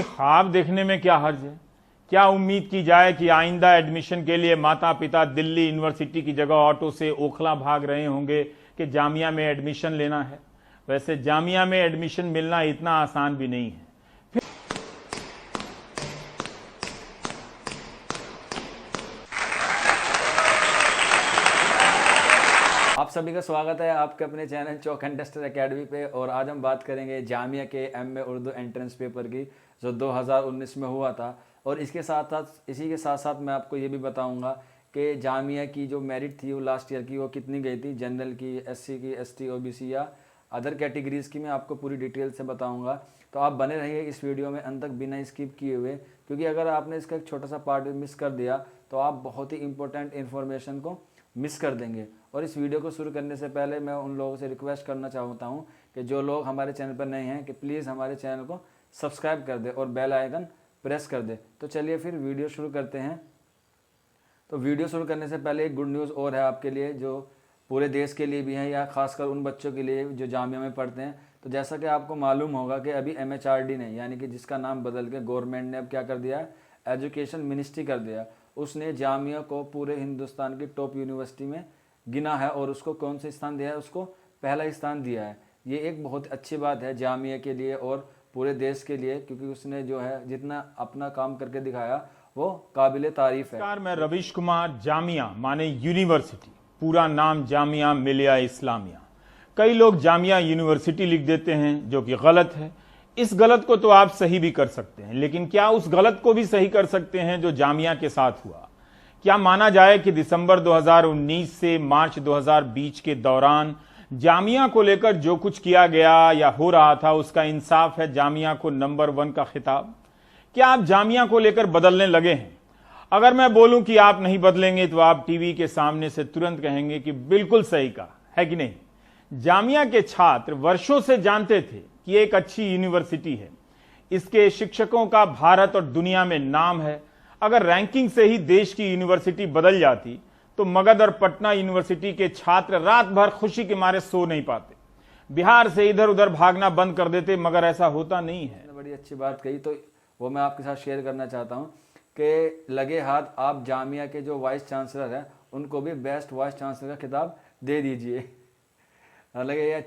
ख्वाब देखने में क्या हर्ज है। क्या उम्मीद की जाए कि आइंदा एडमिशन के लिए माता पिता दिल्ली यूनिवर्सिटी की जगह ऑटो से ओखला भाग रहे होंगे कि जामिया में एडमिशन लेना है। वैसे जामिया में एडमिशन मिलना इतना आसान भी नहीं है। आप सभी का स्वागत है आपके अपने channel chalk and duster academy पे। और आज हम बात करेंगे जामिया के एमए उर्दू एंट्रेंस पेपर की जो 2019 में हुआ था। और इसी के साथ साथ मैं आपको ये भी बताऊंगा कि जामिया की जो मेरिट थी वो लास्ट ईयर की वो कितनी गई थी, जनरल की, एससी की, एसटी, ओबीसी या अदर कैटेगरीज़ की। मैं आपको पूरी डिटेल से बताऊंगा, तो आप बने रहिए इस वीडियो में अंत तक बिना स्किप किए हुए, क्योंकि अगर आपने इसका एक छोटा सा पार्ट मिस कर दिया तो आप बहुत ही इंपॉर्टेंट इन्फॉर्मेशन को मिस कर देंगे। और इस वीडियो को शुरू करने से पहले मैं उन लोगों से रिक्वेस्ट करना चाहता हूं कि जो लोग हमारे चैनल पर नए हैं कि प्लीज़ हमारे चैनल को सब्सक्राइब कर दे और बेल आइकन प्रेस कर दे। तो चलिए फिर वीडियो शुरू करते हैं। तो वीडियो शुरू करने से पहले एक गुड न्यूज़ और है आपके लिए, जो पूरे देश के लिए भी है या खासकर उन बच्चों के लिए जो जामिया में पढ़ते हैं। तो जैसा कि आपको मालूम होगा कि अभी MHRD ने, यानी कि जिसका नाम बदल के गवर्नमेंट ने अब क्या कर दिया, एजुकेशन मिनिस्ट्री कर दिया। उसने जामिया को पूरे हिंदुस्तान की टॉप यूनिवर्सिटी में गिना है और उसको कौन सा स्थान दिया है, उसको पहला स्थान दिया है। ये एक बहुत अच्छी बात है जामिया के लिए और पूरे देश के लिए, क्योंकि उसने जो है जितना अपना काम करके दिखाया वो काबिले तारीफ है। नमस्कार, मैं रवीश कुमार। जामिया माने यूनिवर्सिटी, पूरा नाम जामिया मिलिया इस्लामिया। कई लोग जामिया यूनिवर्सिटी लिख देते हैं, जो कि गलत है। इस गलत को तो आप सही भी कर सकते हैं, लेकिन क्या उस गलत को भी सही कर सकते हैं जो जामिया के साथ हुआ? क्या माना जाए कि दिसंबर 2019 से मार्च 2020 के दौरान जामिया को लेकर जो कुछ किया गया या हो रहा था उसका इंसाफ है जामिया को नंबर 1 का खिताब? क्या आप जामिया को लेकर बदलने लगे हैं? अगर मैं बोलूं कि आप नहीं बदलेंगे तो आप टीवी के सामने से तुरंत कहेंगे कि बिल्कुल सही कहा है कि नहीं। जामिया के छात्र वर्षों से जानते थे कि एक अच्छी यूनिवर्सिटी है, इसके शिक्षकों का भारत और दुनिया में नाम है। अगर रैंकिंग से ही देश की यूनिवर्सिटी बदल जाती तो मगध और पटना यूनिवर्सिटी के छात्र रात भर खुशी के मारे सो नहीं पाते, बिहार से इधर उधर भागना बंद कर देते, मगर ऐसा होता नहीं है। बड़ी अच्छी बात कही, तो वो मैं आपके साथ शेयर करना चाहता हूँ कि लगे हाथ आप जामिया के जो वाइस चांसलर हैं उनको भी बेस्ट वाइस चांसलर का खिताब दे दीजिए। हालांकि ये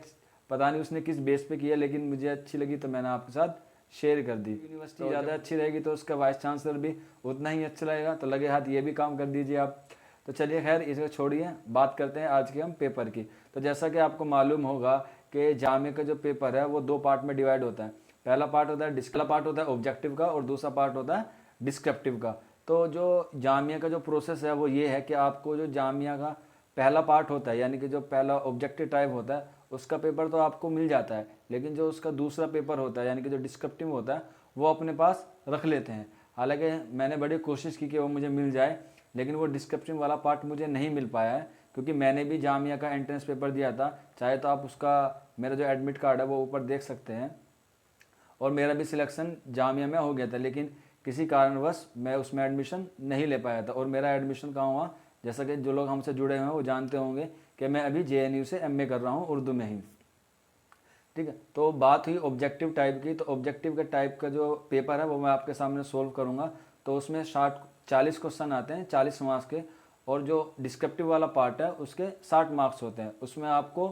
पता नहीं उसने किस बेस पे किया, लेकिन मुझे अच्छी लगी तो मैंने आपके साथ शेयर कर दी। यूनिवर्सिटी ज़्यादा अच्छी रहेगी तो उसका वाइस चांसलर भी उतना ही अच्छा रहेगा, तो लगे हाथ ये भी काम कर दीजिए आप। तो चलिए खैर इसको छोड़िए, बात करते हैं आज के हम पेपर की। तो जैसा कि आपको मालूम होगा कि जामिया का जो पेपर है वो 2 पार्ट में डिवाइड होता है। पहला पार्ट होता है ऑब्जेक्टिव का और दूसरा पार्ट होता है डिस्क्रिप्टिव का। तो जो जामिया का जो प्रोसेस है वो ये है कि आपको जो जामिया का पहला पार्ट होता है, यानी कि जो पहला ऑब्जेक्टिव टाइप होता है, उसका पेपर तो आपको मिल जाता है, लेकिन जो उसका दूसरा पेपर होता है यानी कि जो डिस्क्रिप्टिव होता है वो अपने पास रख लेते हैं। हालांकि मैंने बड़ी कोशिश की कि वो मुझे मिल जाए, लेकिन वो डिस्क्रिप्टिव वाला पार्ट मुझे नहीं मिल पाया है, क्योंकि मैंने भी जामिया का एंट्रेंस पेपर दिया था। चाहे तो आप उसका मेरा जो एडमिट कार्ड है वो ऊपर देख सकते हैं, और मेरा भी सिलेक्शन जामिया में हो गया था, लेकिन किसी कारणवश मैं उसमें एडमिशन नहीं ले पाया था। और मेरा एडमिशन कहाँ हुआ, जैसा कि जो लोग हमसे जुड़े हुए हैं वो जानते होंगे कि मैं अभी JNU से MA कर रहा हूँ उर्दू में ही। ठीक है, तो बात हुई ऑब्जेक्टिव टाइप की। तो ऑब्जेक्टिव के टाइप का जो पेपर है वो मैं आपके सामने सोल्व करूँगा। तो उसमें 40 क्वेश्चन आते हैं, 40 मार्क्स के। और जो डिस्क्रिप्टिव वाला पार्ट है उसके 60 मार्क्स होते हैं। उसमें आपको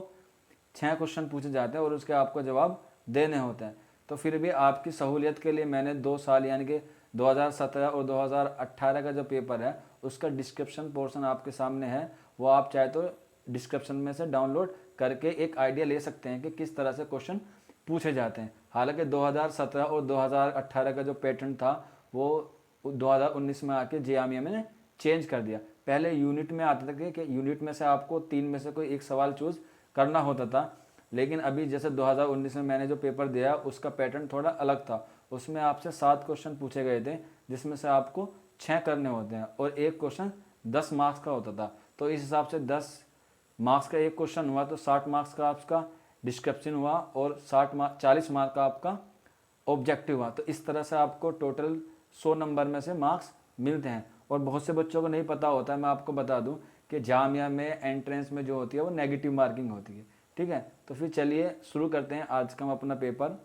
6 क्वेश्चन पूछे जाते हैं और उसके आपको जवाब देने होते हैं। तो फिर भी आपकी सहूलियत के लिए मैंने 2 साल यानी कि 2017 और 2018 का जो पेपर है उसका डिस्क्रिप्शन पोर्शन आपके सामने है। वो आप चाहे तो डिस्क्रिप्शन में से डाउनलोड करके एक आइडिया ले सकते हैं कि किस तरह से क्वेश्चन पूछे जाते हैं। हालांकि 2017 और 2018 का जो पैटर्न था वो 2019 में आके जामिया में चेंज कर दिया। पहले यूनिट में आते थे कि यूनिट में से आपको 3 में से कोई एक सवाल चूज करना होता था, लेकिन अभी जैसे 2019 में मैंने जो पेपर दिया उसका पैटर्न थोड़ा अलग था। उसमें आपसे 7 क्वेश्चन पूछे गए थे, जिसमें से आपको 6 करने होते हैं और एक क्वेश्चन 10 मार्क्स का होता था। तो इस हिसाब से 10 मार्क्स का एक क्वेश्चन हुआ तो 60 मार्क्स का आपका डिस्क्रिप्शन हुआ और 40 मार्क्स का आपका ऑब्जेक्टिव हुआ। तो इस तरह से आपको टोटल 100 नंबर में से मार्क्स मिलते हैं। और बहुत से बच्चों को नहीं पता होता है, मैं आपको बता दूं कि जामिया में एंट्रेंस में जो होती है वो नेगेटिव मार्किंग होती है। ठीक है, तो फिर चलिए शुरू करते हैं आज का हम अपना पेपर।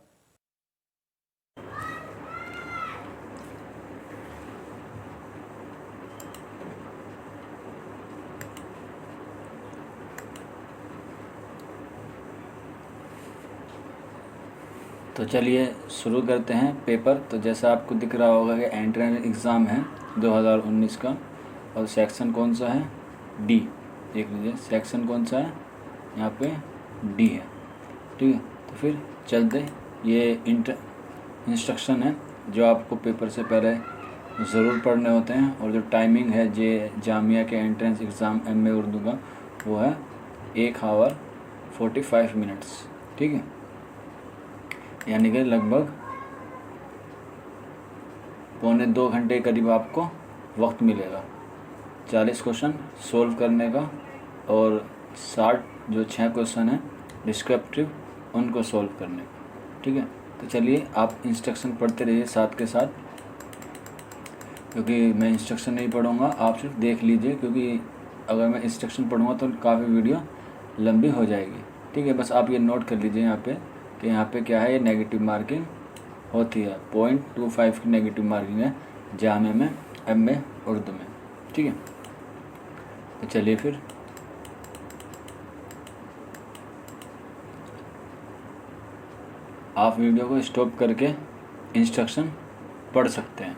तो चलिए शुरू करते हैं पेपर। तो जैसा आपको दिख रहा होगा कि एंट्रेंस एग्ज़ाम है 2019 का, और सेक्शन कौन सा है, डी। देख लीजिए सेक्शन कौन सा है, यहाँ पे डी है, ठीक है। तो फिर चलते, ये इंस्ट्रक्शन है जो आपको पेपर से पहले ज़रूर पढ़ने होते हैं, और जो टाइमिंग है जे जामिया के एंट्रेंस एग्ज़ाम MA उर्दू का, वो है 1 आवर 45 मिनट्स, ठीक है। यानी कि लगभग 1.25 घंटे करीब आपको वक्त मिलेगा 40 क्वेश्चन सोल्व करने का, और 60 जो 6 क्वेश्चन हैं डिस्क्रिप्टिव उनको सोल्व करने का, ठीक है। तो चलिए आप इंस्ट्रक्शन पढ़ते रहिए साथ के साथ, क्योंकि मैं इंस्ट्रक्शन नहीं पढ़ूंगा, आप सिर्फ देख लीजिए, क्योंकि अगर मैं इंस्ट्रक्शन पढ़ूंगा तो काफ़ी वीडियो लंबी हो जाएगी, ठीक है। बस आप ये नोट कर लीजिए यहाँ पे कि यहाँ पे क्या है, ये नेगेटिव मार्किंग होती है, 0.25 की नेगेटिव मार्किंग है जामे में MA उर्दू में, ठीक है। तो चलिए फिर आप वीडियो को स्टॉप करके इंस्ट्रक्शन पढ़ सकते हैं।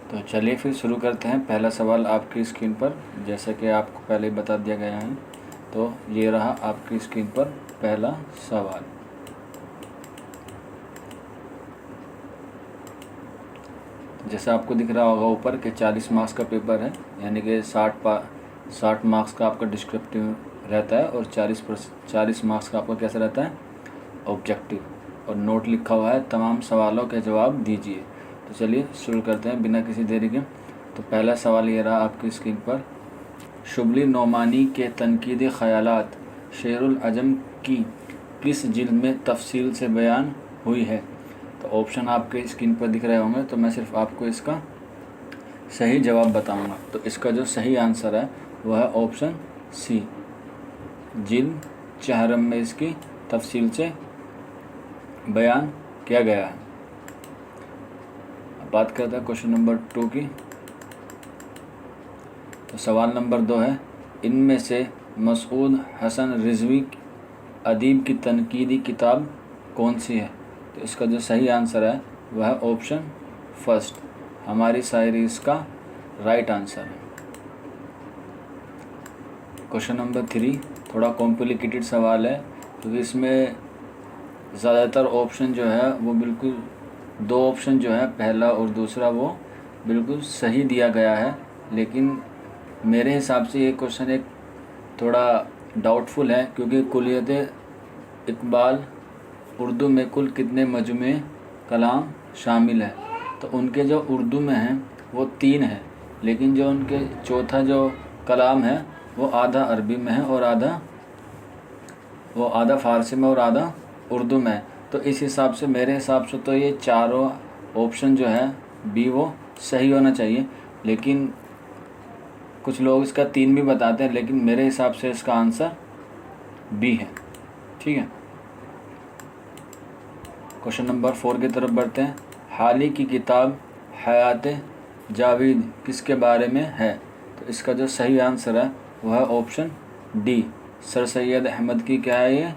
तो चलिए फिर शुरू करते हैं। पहला सवाल आपकी स्क्रीन पर, जैसा कि आपको पहले बता दिया गया है, तो ये रहा आपकी स्क्रीन पर पहला सवाल। जैसा आपको दिख रहा होगा ऊपर कि 40 मार्क्स का पेपर है, यानी कि 60 मार्क्स का आपका डिस्क्रिप्टिव रहता है, और 40 मार्क्स का आपका कैसा रहता है, ऑब्जेक्टिव, और नोट लिखा हुआ है तमाम सवालों के जवाब दीजिए। तो चलिए शुरू करते हैं बिना किसी देरी के। तो पहला सवाल ये रहा आपकी स्क्रीन पर, शुबली नोमानी के तनकीदी ख़यालात शेरुल अजम की किस जिल्द में तफसील से बयान हुई है। तो ऑप्शन आपके स्क्रीन पर दिख रहे होंगे, तो मैं सिर्फ आपको इसका सही जवाब बताऊंगा। तो इसका जो सही आंसर है वह है ऑप्शन सी, जिल्द 4 में इसकी तफसील से बयान किया गया है। बात करते हैं क्वेश्चन नंबर 2 की। तो सवाल नंबर 2 है, इनमें से मसूद हसन रिजवी अदीब की तनकीदी किताब कौन सी है। तो इसका जो सही आंसर है वह है ऑप्शन फर्स्ट, हमारी शायरी इसका राइट आंसर है। क्वेश्चन नंबर 3 थोड़ा कॉम्प्लिकेटेड सवाल है, क्योंकि इसमें ज़्यादातर ऑप्शन जो है वो बिल्कुल 2 ऑप्शन जो है, पहला और दूसरा, वो बिल्कुल सही दिया गया है, लेकिन मेरे हिसाब से ये क्वेश्चन एक थोड़ा डाउटफुल है, क्योंकि कुलियत इकबाल उर्दू में कुल कितने मजमे कलाम शामिल है। तो उनके जो उर्दू में हैं वो 3 है, लेकिन जो उनके चौथा जो कलाम है वो आधा अरबी में है, और आधा फ़ारसी में और आधा उर्दू में है। तो इस हिसाब से, मेरे हिसाब से तो ये चारों ऑप्शन जो है बी वो सही होना चाहिए, लेकिन कुछ लोग इसका 3 भी बताते हैं, लेकिन मेरे हिसाब से इसका आंसर बी है, ठीक है। क्वेश्चन नंबर 4 की तरफ बढ़ते हैं। हाल ही की किताब हयात जावेद किसके बारे में है। तो इसका जो सही आंसर है वह है option D, sir Syed Ahmad की क्या है, ये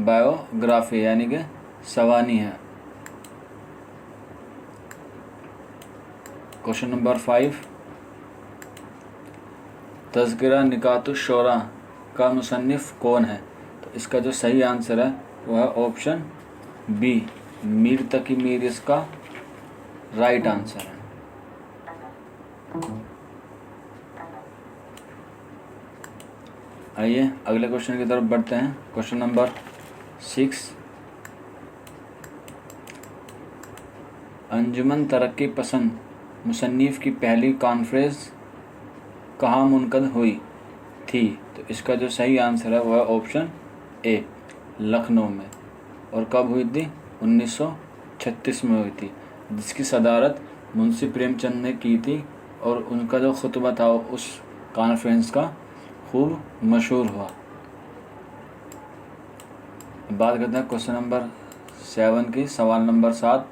बायोग्राफी यानी कि सवानी है। क्वेश्चन नंबर 5, तज़किरा निकातुश्शोरा का मुसन्निफ़ कौन है। तो इसका जो सही आंसर है वह है ऑप्शन बी, मीर तकी मीर इसका राइट आंसर है। आइए अगले क्वेश्चन की तरफ बढ़ते हैं। क्वेश्चन नंबर 6, अंजुमन तरक्की पसंद मुसन्निफ़ की पहली कॉन्फ्रेंस कहाँ मुनक़द हुई थी। तो इसका जो सही आंसर है वह है ऑप्शन ए, लखनऊ में। और कब हुई थी, 1936 में हुई थी, जिसकी सदारत मुंशी प्रेमचंद ने की थी, और उनका जो खुतबा था उस कॉन्फ्रेंस का खूब मशहूर हुआ। बात करते हैं क्वेश्चन नंबर 7 की। सवाल नंबर 7,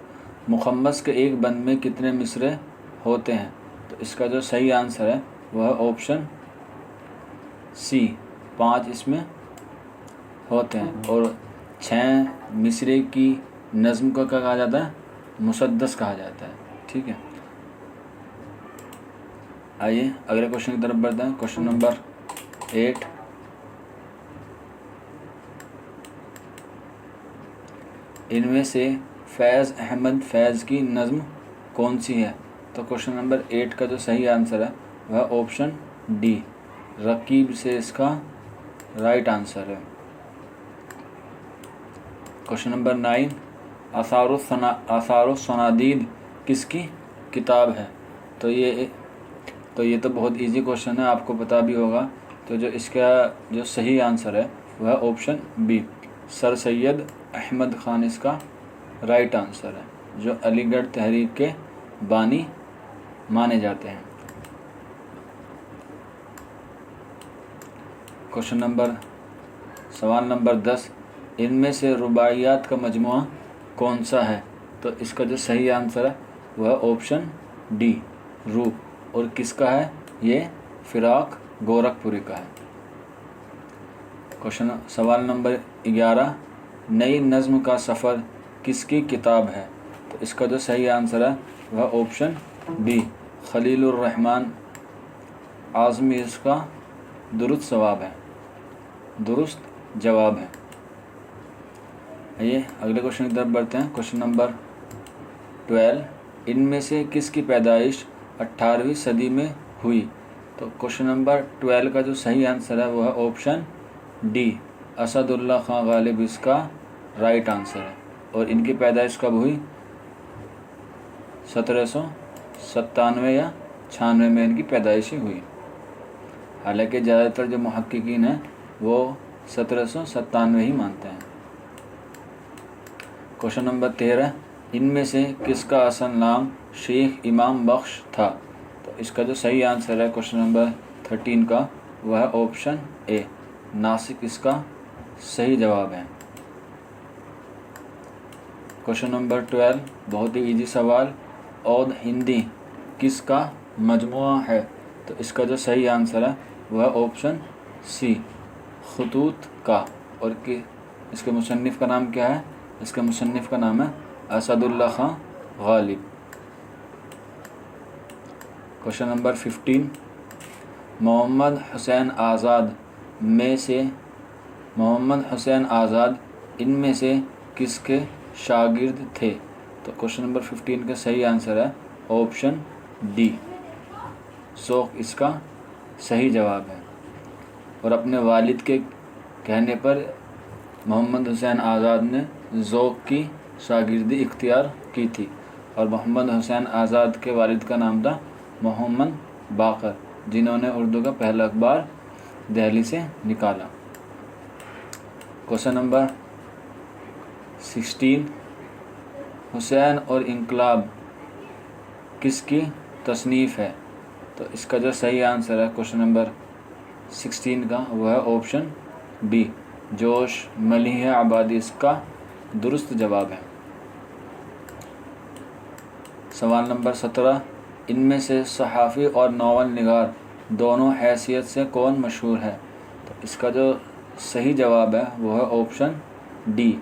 मुखम्मस के एक बंद में कितने मिसरे होते हैं। तो इसका जो सही आंसर है वह ऑप्शन सी, 5 इसमें होते हैं। और 6 मिसरे की नज़्म को क्या कहा जाता है? मुसद्दस कहा जाता है। ठीक है, आइए अगले क्वेश्चन की तरफ बढ़ते हैं। क्वेश्चन नंबर 8, इनमें से फैज़ अहमद फैज़ की नज़्म कौन सी है? तो क्वेश्चन नंबर 8 का जो सही आंसर है वह ऑप्शन डी, रकीब से इसका राइट आंसर है। क्वेश्चन नंबर 9, आसारुस सनादीद किसकी किताब है? तो ये तो बहुत इजी क्वेश्चन है, आपको पता भी होगा। तो जो इसका जो सही आंसर है वह option B, sir Syed Ahmad Khan इसका राइट आंसर है, जो अलीगढ़ तहरीक के बानी माने जाते हैं। सवाल नंबर 10, इनमें से रुबाइयात का मजमुआ कौन सा है? तो इसका जो सही आंसर है वह ऑप्शन डी, रूप। और किसका है? ये फिराक गोरखपुरी का है। सवाल नंबर 11, नई नज़्म का सफ़र किसकी किताब है? तो इसका जो सही आंसर है वह ऑप्शन बी, खलीलुर रहमान आज़मी इसका दुरुस्त जवाब है। आइए अगले क्वेश्चन की तरफ बढ़ते हैं। क्वेश्चन नंबर 12, इनमें से किसकी पैदाइश 18वीं सदी में हुई? तो क्वेश्चन नंबर 12 का जो सही आंसर है वह ऑप्शन डी, असदुल्ला खां गालिब इसका राइट आंसर है। और इनकी पैदाइश कब हुई? 1797 या 96 में इनकी पैदाइश हुई। हालांकि ज़्यादातर जो मुहक्किकीन हैं वो 1797 ही मानते हैं। क्वेश्चन नंबर 13, इनमें से किसका असल नाम शेख इमाम बख्श था? तो इसका जो सही आंसर है क्वेश्चन नंबर 13 का वह ऑप्शन ए, नासिक इसका सही जवाब है। क्वेश्चन नंबर 12, बहुत ही इजी सवाल, औद हिंदी किसका मजमुआ है? तो इसका जो सही आंसर है वह ऑप्शन सी, खतूत का। और इसके मुसन्निफ़ का नाम क्या है? इसके मुसन्निफ़ का नाम है असदुल्ला खां गालिब। क्वेश्चन नंबर 15, मोहम्मद हुसैन आज़ाद इनमें से किसके शागिर्द थे? तो क्वेश्चन नंबर 15 का सही आंसर है ऑप्शन डी, ज़ौक़ इसका सही जवाब है। और अपने वालिद के कहने पर मोहम्मद हुसैन आज़ाद ने ज़ौक़ की शागिर्दी इख्तियार की थी। और मोहम्मद हुसैन आज़ाद के वालिद का नाम था मोहम्मद बाकर, जिन्होंने उर्दू का पहला अखबार दिल्ली से निकाला। क्वेश्चन नंबर 16, हुसैन और इनकलाब किसकी तसनीफ़ है? तो इसका जो सही आंसर है क्वेश्चन नंबर 16 का वह ऑप्शन बी, जोश मलिह आबादी इसका दुरुस्त जवाब है। सवाल नंबर 17, इनमें से सहाफ़ी और नावल निगार दोनों हैसियत से कौन मशहूर है? तो इसका जो सही जवाब है वह ऑप्शन डी,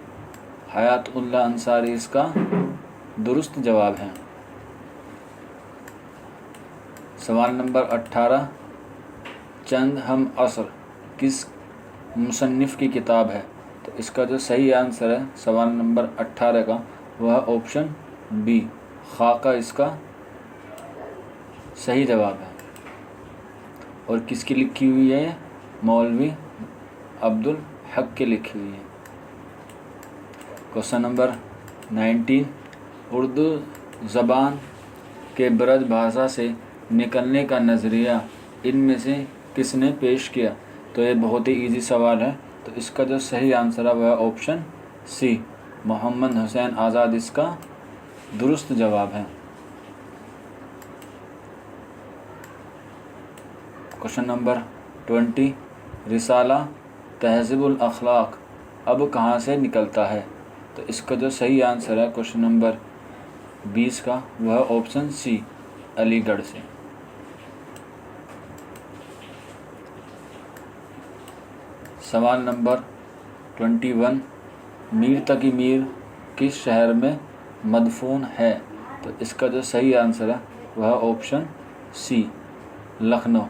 हयातुल्लाह अंसारी इसका दुरुस्त जवाब है। सवाल नंबर 18, चंद हम असर किस मुसन्निफ़ की किताब है? तो इसका जो सही आंसर है सवाल नंबर 18 का वह ऑप्शन बी, खाका इसका सही जवाब है। और किसकी लिखी हुई है? मौलवी अब्दुल हक की लिखी हुई है। क्वेश्चन नंबर 19, उर्दू ज़बान के ब्रज भाषा से निकलने का नज़रिया इनमें से किसने पेश किया? तो ये बहुत ही इजी सवाल है। तो इसका जो सही आंसर है वह ऑप्शन सी, मोहम्मद हुसैन आज़ाद इसका दुरुस्त जवाब है। क्वेश्चन नंबर 20, रिसाला तहज़ीबुल अखलाक अब कहाँ से निकलता है? तो इसका जो सही आंसर है क्वेश्चन नंबर 20 का वह ऑप्शन सी, अलीगढ़ से। सवाल नंबर 21, मीर तकी मीर किस शहर में मदफून है? तो इसका जो सही आंसर है वह ऑप्शन सी, लखनऊ।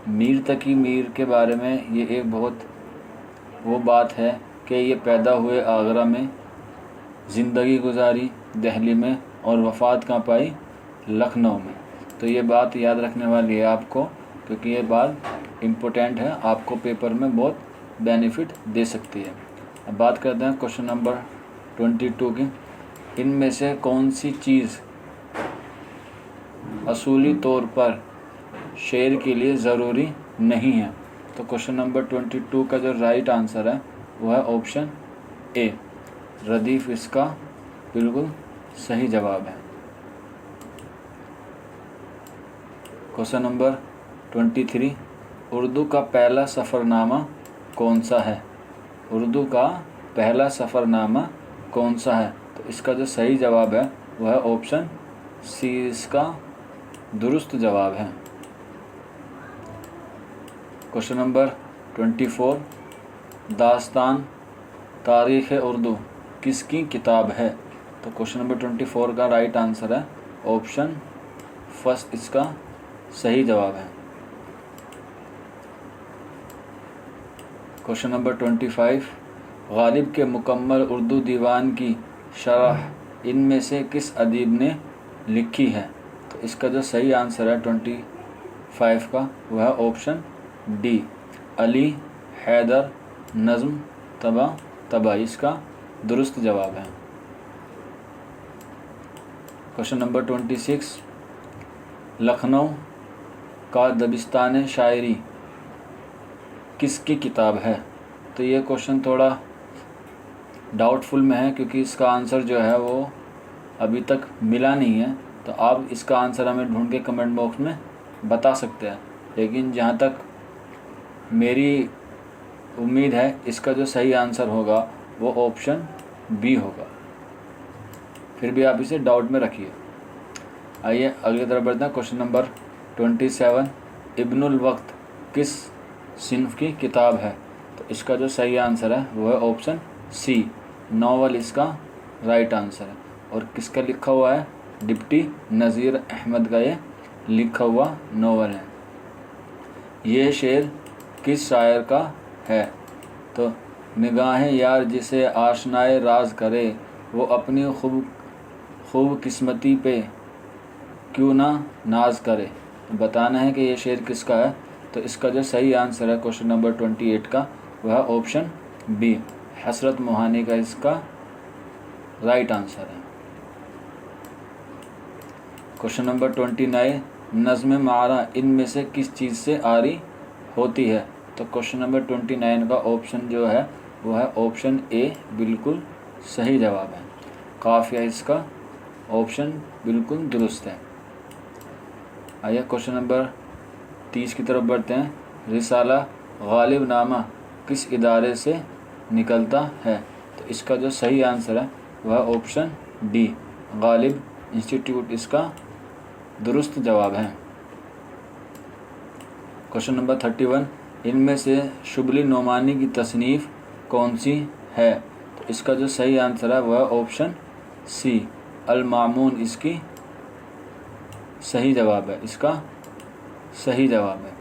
मीर तकी मीर के बारे में ये एक बहुत वो बात है कि ये पैदा हुए आगरा में, ज़िंदगी गुजारी दिल्ली में और वफ़ात कहाँ पाई? लखनऊ में। तो ये बात याद रखने वाली है आपको, क्योंकि ये बात इम्पोर्टेंट है, आपको पेपर में बहुत बेनिफिट दे सकती है। अब बात करते हैं क्वेश्चन नंबर 22 की। इनमें से कौन सी चीज़ असूली तौर पर शेर के लिए ज़रूरी नहीं है? तो क्वेश्चन नंबर 22 का जो राइट आंसर है वह है ऑप्शन ए, रदीफ़ इसका बिल्कुल सही जवाब है। क्वेश्चन नंबर 23, उर्दू का पहला सफ़रनामा कौन सा है? उर्दू का पहला सफ़रनामा कौन सा है? तो इसका जो सही जवाब है वह ऑप्शन सी इसका दुरुस्त जवाब है। क्वेश्चन नंबर 24, दास्तान तारीख़ उर्दू किसकी किताब है? तो क्वेश्चन नंबर 24 का राइट आंसर है ऑप्शन फर्स्ट इसका सही जवाब है। क्वेश्चन नंबर 25, गालिब के मुकम्मल उर्दू दीवान की शरह इनमें से किस अदीब ने लिखी है? तो इसका जो सही आंसर है 25 का वह है ऑप्शन डी, अली हैदर नज़्म तबा इसका दुरुस्त जवाब है। क्वेश्चन नंबर 26, लखनऊ का दबिस्तान शायरी किसकी किताब है? तो ये क्वेश्चन थोड़ा डाउटफुल में है, क्योंकि इसका आंसर जो है वो अभी तक मिला नहीं है। तो आप इसका आंसर हमें ढूंढ के कमेंट बॉक्स में बता सकते हैं, लेकिन जहाँ तक मेरी उम्मीद है इसका जो सही आंसर होगा वो ऑप्शन बी होगा। फिर भी आप इसे डाउट में रखिए। आइए अगली तरफ बढ़ते हैं। क्वेश्चन नंबर 27, इब्नुल वक्त किस सिन्फ की किताब है? तो इसका जो सही आंसर है वो है ऑप्शन सी, नावल इसका राइट आंसर है। और किसका लिखा हुआ है? डिप्टी नज़ीर अहमद का ये लिखा हुआ नावल है। ये शेर किस शायर का है? तो निगाहें यार जिसे आशनाए राज करे, वो अपनी खूब किस्मती पे क्यों ना नाज करे। तो बताना है कि ये शेर किसका है। तो इसका जो सही आंसर है क्वेश्चन नंबर 28 का वह ऑप्शन बी, हसरत मोहानी का इसका राइट आंसर है। क्वेश्चन नंबर 29, नज़्म मारा इनमें से किस चीज़ से आरी होती है? तो क्वेश्चन नंबर 29 का ऑप्शन जो है वो है ऑप्शन ए, बिल्कुल सही जवाब है। काफिया इसका ऑप्शन बिल्कुल दुरुस्त है। आइए क्वेश्चन नंबर 30 की तरफ बढ़ते हैं। रिसाला गालिब नामा किस इदारे से निकलता है? तो इसका जो सही आंसर है वह ऑप्शन डी, गालिब इंस्टीट्यूट इसका दुरुस्त जवाब है। क्वेश्चन नंबर 31, इनमें से शुबली नोमानी की तसनीफ़ कौन सी है? तो इसका जो सही आंसर है वह ऑप्शन सी, अल मामून इसकी सही जवाब है, इसका सही जवाब है।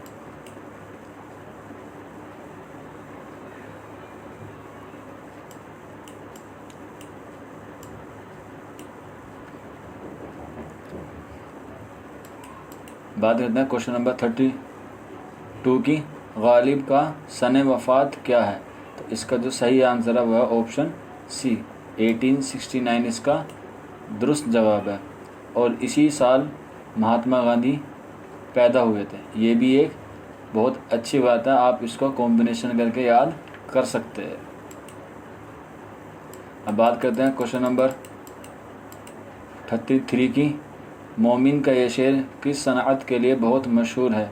बात करते हैं क्वेश्चन नंबर 32 की। गालिब का सन वफ़ात क्या है? तो इसका जो सही आंसर है वह ऑप्शन सी, 1869 इसका दुरुस्त जवाब है। और इसी साल महात्मा गांधी पैदा हुए थे। ये भी एक बहुत अच्छी बात है, आप इसको कॉम्बिनेशन करके याद कर सकते हैं। अब बात करते हैं क्वेश्चन नंबर 33 की। मोमिन का ये शेर किस सनअत के लिए बहुत मशहूर है?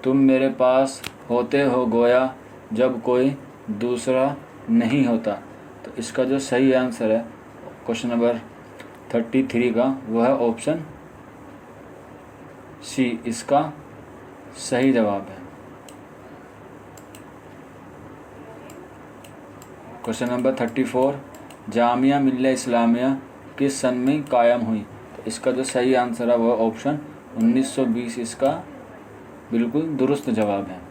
तुम मेरे पास होते हो गोया जब कोई दूसरा नहीं होता। तो इसका जो सही आंसर है क्वेश्चन नंबर 33 का वह है ऑप्शन सी इसका सही जवाब है। क्वेश्चन नंबर 34, जामिया मिल्लिया इस्लामिया किस सन में कायम हुई? तो इसका जो सही आंसर है वह ऑप्शन 1920 इसका बिल्कुल दुरुस्त जवाब है।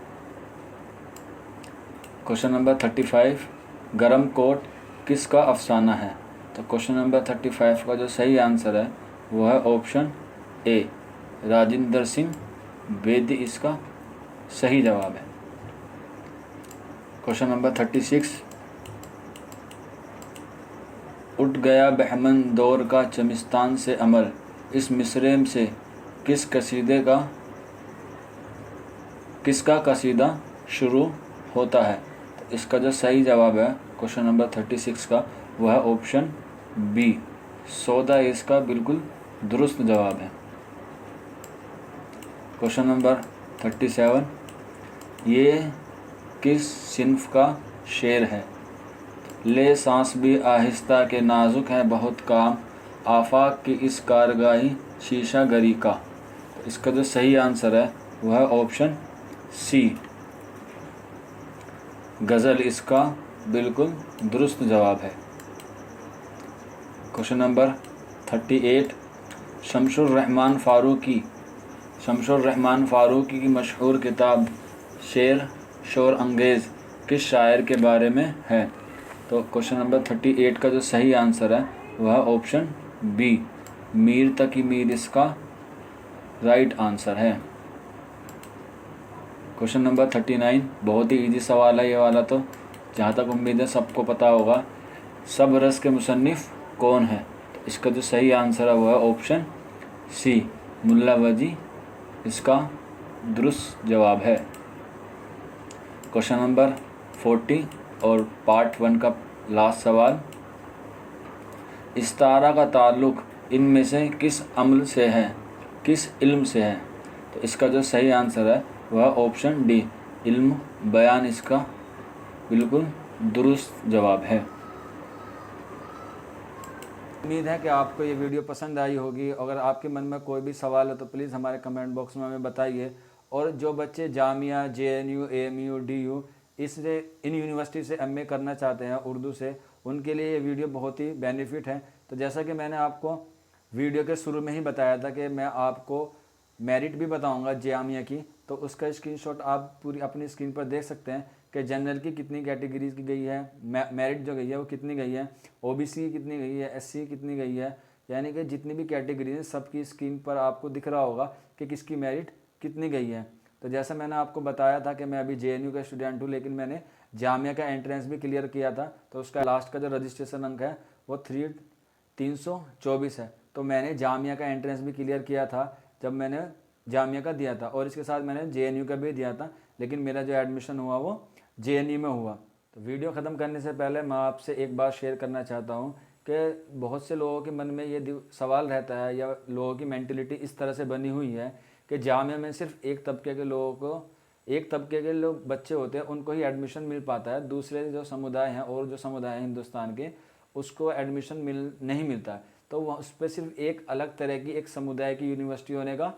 क्वेश्चन नंबर 35, गरम कोट किसका अफसाना है? तो क्वेश्चन नंबर 35 का जो सही आंसर है वो है ऑप्शन ए, राजेंद्र सिंह बेदी इसका सही जवाब है। क्वेश्चन नंबर 36, उठ गया बहमन दौर का चमिस्तान से अमल, इस मिसरे से किसका कसीदा शुरू होता है? तो इसका जो सही जवाब है क्वेश्चन नंबर 36 का वह है ऑप्शन बी, सौदा इसका बिल्कुल दुरुस्त जवाब है। क्वेश्चन नंबर 37, ये किस सिन्फ का शेर है? ले सांस भी आहिस्ता के नाजुक है बहुत काम, आफाक की इस कारगाही शीशा गरी का। तो इसका जो सही आंसर है वह है ऑप्शन सी, गज़ल इसका बिल्कुल दुरुस्त जवाब है। क्वेश्चन नंबर 38, शमशुर रहमान फ़ारूकी की मशहूर किताब शेर शोर अंगेज़ किस शायर के बारे में है? तो क्वेश्चन नंबर 38 का जो सही आंसर है वह ऑप्शन बी, मीर तकी मीर इसका राइट आंसर है। क्वेश्चन नंबर 39, बहुत ही इजी सवाल है ये वाला, तो जहाँ तक उम्मीद है सबको पता होगा। सब रस के मुसन्निफ़ कौन है? तो इसका जो सही आंसर है वह है ऑप्शन सी, मुल्ला वजी इसका दुरुस्त जवाब है। क्वेश्चन नंबर 40 और पार्ट 1 का लास्ट सवाल, इस्तारा का ताल्लुक़ इनमें से किस अमल से है, किस इल्म से है? तो इसका जो सही आंसर है वह ऑप्शन डी, इल्म बयान इसका बिल्कुल दुरुस्त जवाब है। उम्मीद है कि आपको ये वीडियो पसंद आई होगी। अगर आपके मन में कोई भी सवाल है तो प्लीज़ हमारे कमेंट बॉक्स में हमें बताइए। और जो बच्चे Jamia, JNU, AMU, DU in university से MA करना चाहते हैं उर्दू से, उनके लिए ये वीडियो बहुत ही बेनिफिट है। तो जैसा कि मैंने आपको वीडियो के शुरू में ही बताया था कि मैं आपको मेरिट भी बताऊंगा जामिया की, तो उसका स्क्रीनशॉट आप पूरी अपनी स्क्रीन पर देख सकते हैं कि जनरल की कितनी कैटेगरीज की गई है, मेरिट जो गई है वो कितनी गई है, OBC की कितनी गई है, SC की कितनी गई है, यानी कि जितनी भी कैटेगरी है सबकी स्क्रीन पर आपको दिख रहा होगा कि किसकी मेरिट कितनी गई है। तो जैसा मैंने आपको बताया था कि मैं अभी JNU का स्टूडेंट हूँ, लेकिन मैंने जामिया का एंट्रेंस भी क्लियर किया था, तो उसका लास्ट का जो रजिस्ट्रेशन अंक है वो 324 है। तो मैंने जामिया का एंट्रेंस भी क्लियर किया था जब मैंने जामिया का दिया था, और इसके साथ मैंने JNU का भी दिया था, लेकिन मेरा जो एडमिशन हुआ वो JNU में हुआ। तो वीडियो ख़त्म करने से पहले मैं आपसे एक बात शेयर करना चाहता हूँ कि बहुत से लोगों के मन में ये सवाल रहता है, या लोगों की मेंटलिटी इस तरह से बनी हुई है कि जामिया में सिर्फ एक तबके के लोग बच्चे होते हैं उनको ही एडमिशन मिल पाता है, दूसरे जो समुदाय हैं और जो समुदाय हैं हिंदुस्तान के उसको एडमिशन नहीं मिलता है। तो वह उस पर सिर्फ एक अलग तरह की एक समुदाय की यूनिवर्सिटी होने का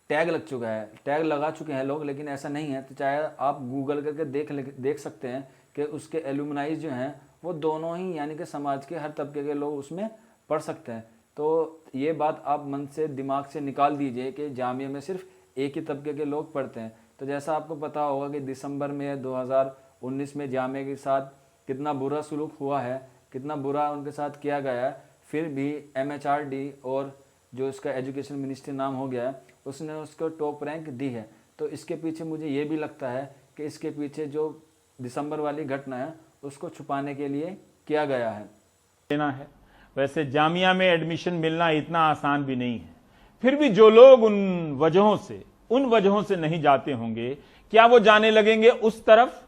टैग लग चुका है, टैग लगा चुके हैं लोग, लेकिन ऐसा नहीं है। तो चाहे आप गूगल करके देख सकते हैं कि उसके एलुमनाइज जो हैं वो दोनों ही, यानी कि समाज के हर तबके के लोग उसमें पढ़ सकते हैं। तो ये बात आप मन से, दिमाग से निकाल दीजिए कि जामिया में सिर्फ एक ही तबके के लोग पढ़ते हैं। तो जैसा आपको पता होगा कि दिसंबर में 2019 में जामिया के साथ कितना बुरा सलूक हुआ है, कितना बुरा उनके साथ किया गया है, फिर भी MHRD और जो इसका एजुकेशन मिनिस्ट्री नाम हो गया है उसने उसको टॉप रैंक दी है। तो इसके पीछे मुझे ये भी लगता है कि इसके पीछे जो दिसंबर वाली घटना है उसको छुपाने के लिए किया गया है। लेना है। वैसे जामिया में एडमिशन मिलना इतना आसान भी नहीं है, फिर भी जो लोग उन वजहों से नहीं जाते होंगे, क्या वो जाने लगेंगे उस तरफ?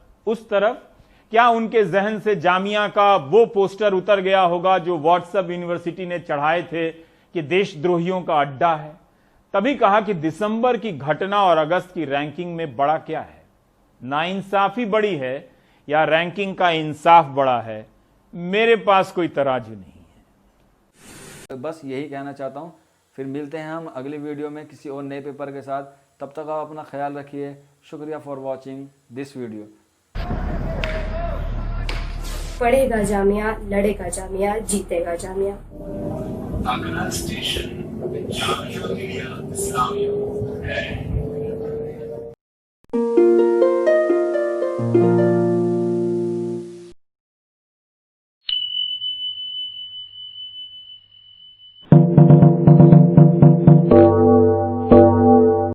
क्या उनके जहन से जामिया का वो पोस्टर उतर गया होगा जो व्हाट्सएप यूनिवर्सिटी ने चढ़ाए थे कि देशद्रोहियों का अड्डा है? तभी कहा कि दिसंबर की घटना और अगस्त की रैंकिंग में बड़ा क्या है, नाइंसाफी बड़ी है या रैंकिंग का इंसाफ बड़ा है? मेरे पास कोई तराजू नहीं है। बस यही कहना चाहता हूं। फिर मिलते हैं हम अगली वीडियो में किसी और नए पेपर के साथ। तब तक आप अपना ख्याल रखिए। शुक्रिया फॉर वॉचिंग दिस वीडियो। पढ़ेगा जामिया, लड़ेगा जामिया, जीतेगा जामिया। अगला स्टेशन जामिया मिलिया इस्लामिया है।